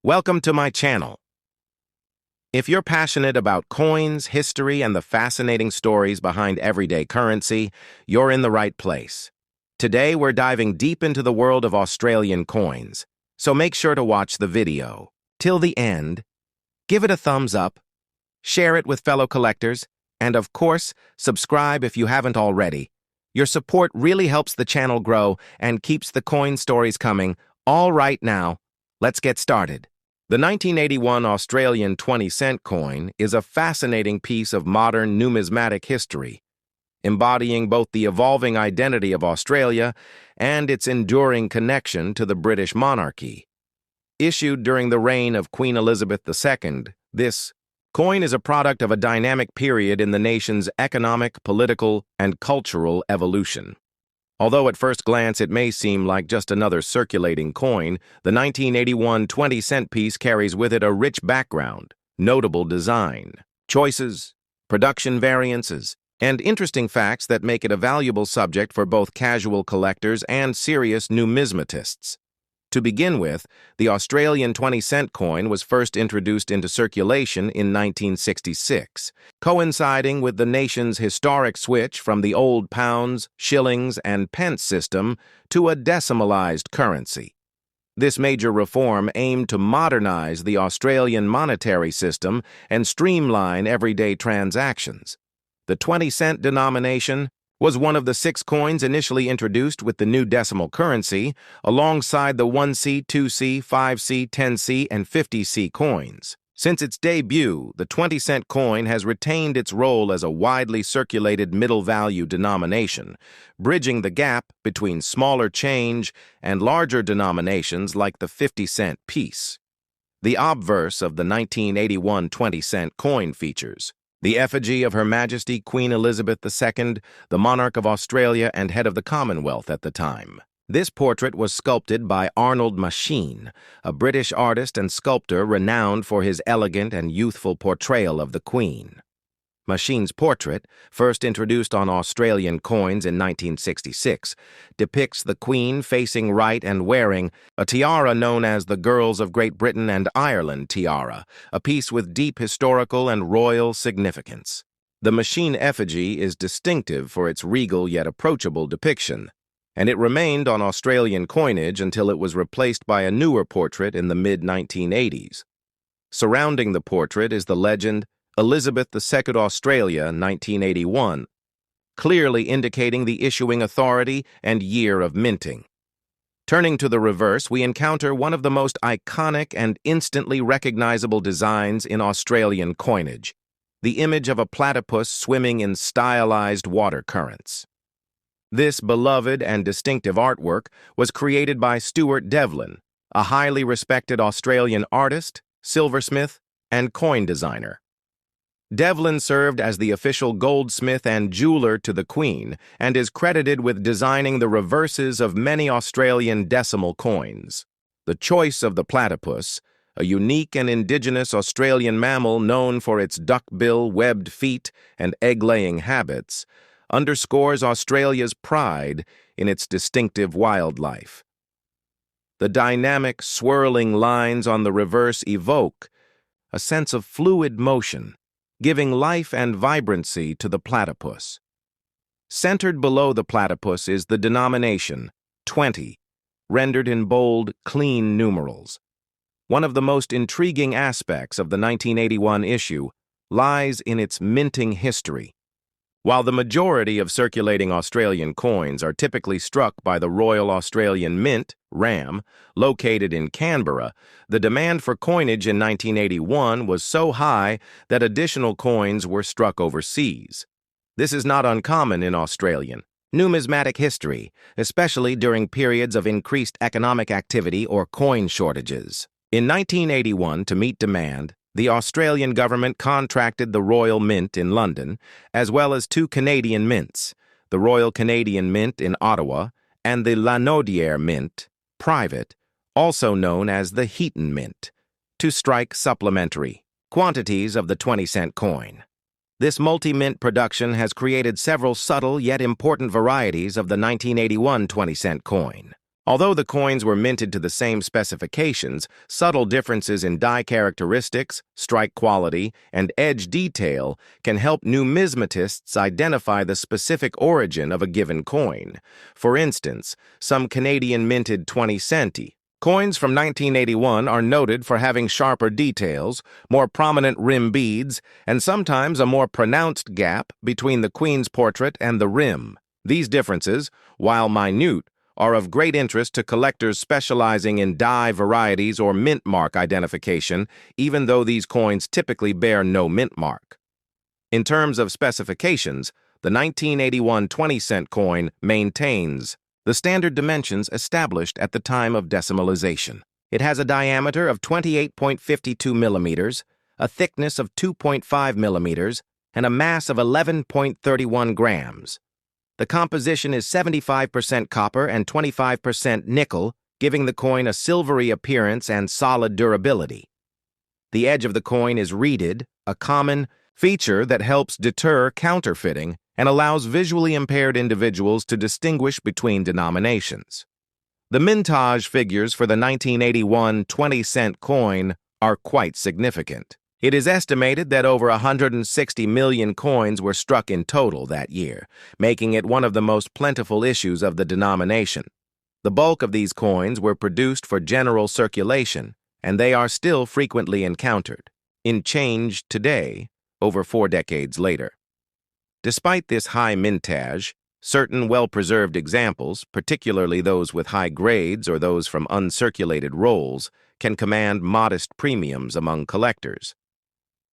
Welcome to my channel. If you're passionate about coins, history, and the fascinating stories behind everyday currency, you're in the right place. Today, we're diving deep into the world of Australian coins, so make sure to watch the video till the end, give it a thumbs up, share it with fellow collectors, and of course, subscribe if you haven't already. Your support really helps the channel grow and keeps the coin stories coming. All right now, let's get started. The 1981 Australian 20-cent coin is a fascinating piece of modern numismatic history, embodying both the evolving identity of Australia and its enduring connection to the British monarchy. Issued during the reign of Queen Elizabeth II, this coin is a product of a dynamic period in the nation's economic, political, and cultural evolution. Although at first glance it may seem like just another circulating coin, the 1981 20-cent piece carries with it a rich background, notable design, choices, production variances, and interesting facts that make it a valuable subject for both casual collectors and serious numismatists. To begin with, the Australian 20-cent coin was first introduced into circulation in 1966, coinciding with the nation's historic switch from the old pounds, shillings, and pence system to a decimalized currency. This major reform aimed to modernize the Australian monetary system and streamline everyday transactions. The 20-cent denomination was one of the 6 coins initially introduced with the new decimal currency, alongside the 1C, 2C, 5C, 10C, and 50C coins. Since its debut, the 20-cent coin has retained its role as a widely circulated middle-value denomination, bridging the gap between smaller change and larger denominations like the 50-cent piece. The obverse of the 1981 20-cent coin features the effigy of Her Majesty Queen Elizabeth II, the monarch of Australia and head of the Commonwealth at the time. This portrait was sculpted by Arnold Machin, a British artist and sculptor renowned for his elegant and youthful portrayal of the Queen. Machin's portrait, first introduced on Australian coins in 1966, depicts the Queen facing right and wearing a tiara known as the Girls of Great Britain and Ireland tiara, a piece with deep historical and royal significance. The Machin effigy is distinctive for its regal yet approachable depiction, and it remained on Australian coinage until it was replaced by a newer portrait in the mid-1980s. Surrounding the portrait is the legend Elizabeth II Australia 1981, clearly indicating the issuing authority and year of minting. Turning to the reverse, we encounter one of the most iconic and instantly recognizable designs in Australian coinage, the image of a platypus swimming in stylized water currents. This beloved and distinctive artwork was created by Stuart Devlin, a highly respected Australian artist, silversmith, and coin designer. Devlin served as the official goldsmith and jeweler to the Queen and is credited with designing the reverses of many Australian decimal coins. The choice of the platypus, a unique and indigenous Australian mammal known for its duckbill, webbed feet, and egg-laying habits, underscores Australia's pride in its distinctive wildlife. The dynamic, swirling lines on the reverse evoke a sense of fluid motion, giving life and vibrancy to the platypus. Centered below the platypus is the denomination, 20, rendered in bold, clean numerals. One of the most intriguing aspects of the 1981 issue lies in its minting history. While the majority of circulating Australian coins are typically struck by the Royal Australian Mint, RAM, located in Canberra, the demand for coinage in 1981 was so high that additional coins were struck overseas. This is not uncommon in Australian numismatic history, especially during periods of increased economic activity or coin shortages. In 1981, to meet demand, the Australian government contracted the Royal Mint in London, as well as 2 Canadian mints, the Royal Canadian Mint in Ottawa and the Lanaudière Mint, private, also known as the Heaton Mint, to strike supplementary quantities of the 20-cent coin. This multi-mint production has created several subtle yet important varieties of the 1981 20-cent coin. Although the coins were minted to the same specifications, subtle differences in die characteristics, strike quality, and edge detail can help numismatists identify the specific origin of a given coin. For instance, some Canadian minted 20-cent coins from 1981 are noted for having sharper details, more prominent rim beads, and sometimes a more pronounced gap between the Queen's portrait and the rim. These differences, while minute, are of great interest to collectors specializing in die varieties or mint mark identification, even though these coins typically bear no mint mark. In terms of specifications, the 1981 20-cent coin maintains the standard dimensions established at the time of decimalization. It has a diameter of 28.52 millimeters, a thickness of 2.5 millimeters, and a mass of 11.31 grams. The composition is 75% copper and 25% nickel, giving the coin a silvery appearance and solid durability. The edge of the coin is reeded, a common feature that helps deter counterfeiting and allows visually impaired individuals to distinguish between denominations. The mintage figures for the 1981 20-cent coin are quite significant. It is estimated that over 160 million coins were struck in total that year, making it one of the most plentiful issues of the denomination. The bulk of these coins were produced for general circulation, and they are still frequently encountered in change today, over 4 decades later. Despite this high mintage, certain well-preserved examples, particularly those with high grades or those from uncirculated rolls, can command modest premiums among collectors.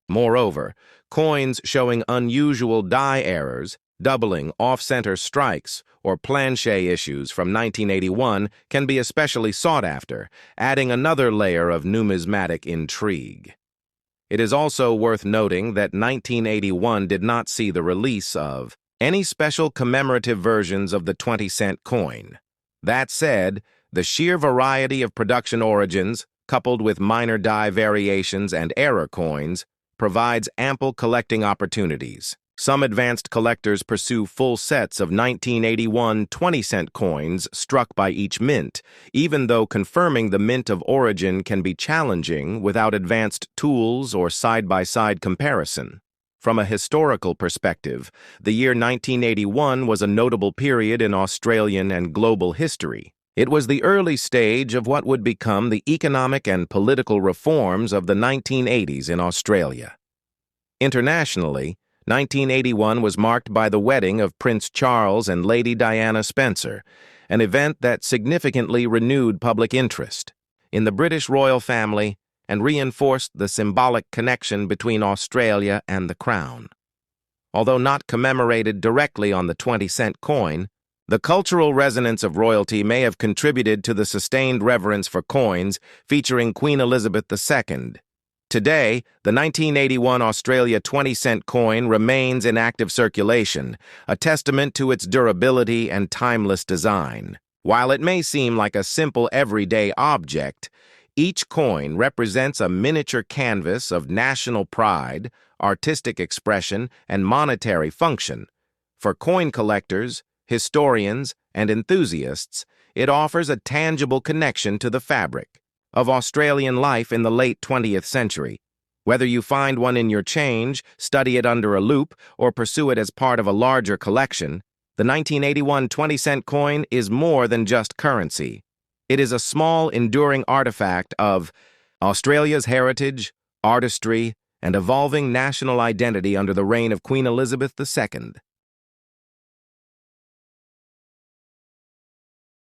Moreover, coins showing unusual die errors, doubling, off-center strikes, or planchet issues from 1981 can be especially sought after, adding another layer of numismatic intrigue. It is also worth noting that 1981 did not see the release of any special commemorative versions of the 20-cent coin. That said, the sheer variety of production origins, coupled with minor die variations and error coins, provides ample collecting opportunities. Some advanced collectors pursue full sets of 1981 20-cent coins struck by each mint, even though confirming the mint of origin can be challenging without advanced tools or side-by-side comparison. From a historical perspective, the year 1981 was a notable period in Australian and global history. It was the early stage of what would become the economic and political reforms of the 1980s in Australia. Internationally, 1981 was marked by the wedding of Prince Charles and Lady Diana Spencer, an event that significantly renewed public interest in the British royal family and reinforced the symbolic connection between Australia and the Crown. Although not commemorated directly on the 20-cent coin, the cultural resonance of royalty may have contributed to the sustained reverence for coins featuring Queen Elizabeth II. Today, the 1981 Australia 20-cent coin remains in active circulation, a testament to its durability and timeless design. While it may seem like a simple everyday object, each coin represents a miniature canvas of national pride, artistic expression, and monetary function. For coin collectors, historians, and enthusiasts, it offers a tangible connection to the fabric of Australian life in the late 20th century. Whether you find one in your change, study it under a loupe, or pursue it as part of a larger collection, the 1981 20-cent coin is more than just currency. It is a small, enduring artifact of Australia's heritage, artistry, and evolving national identity under the reign of Queen Elizabeth II.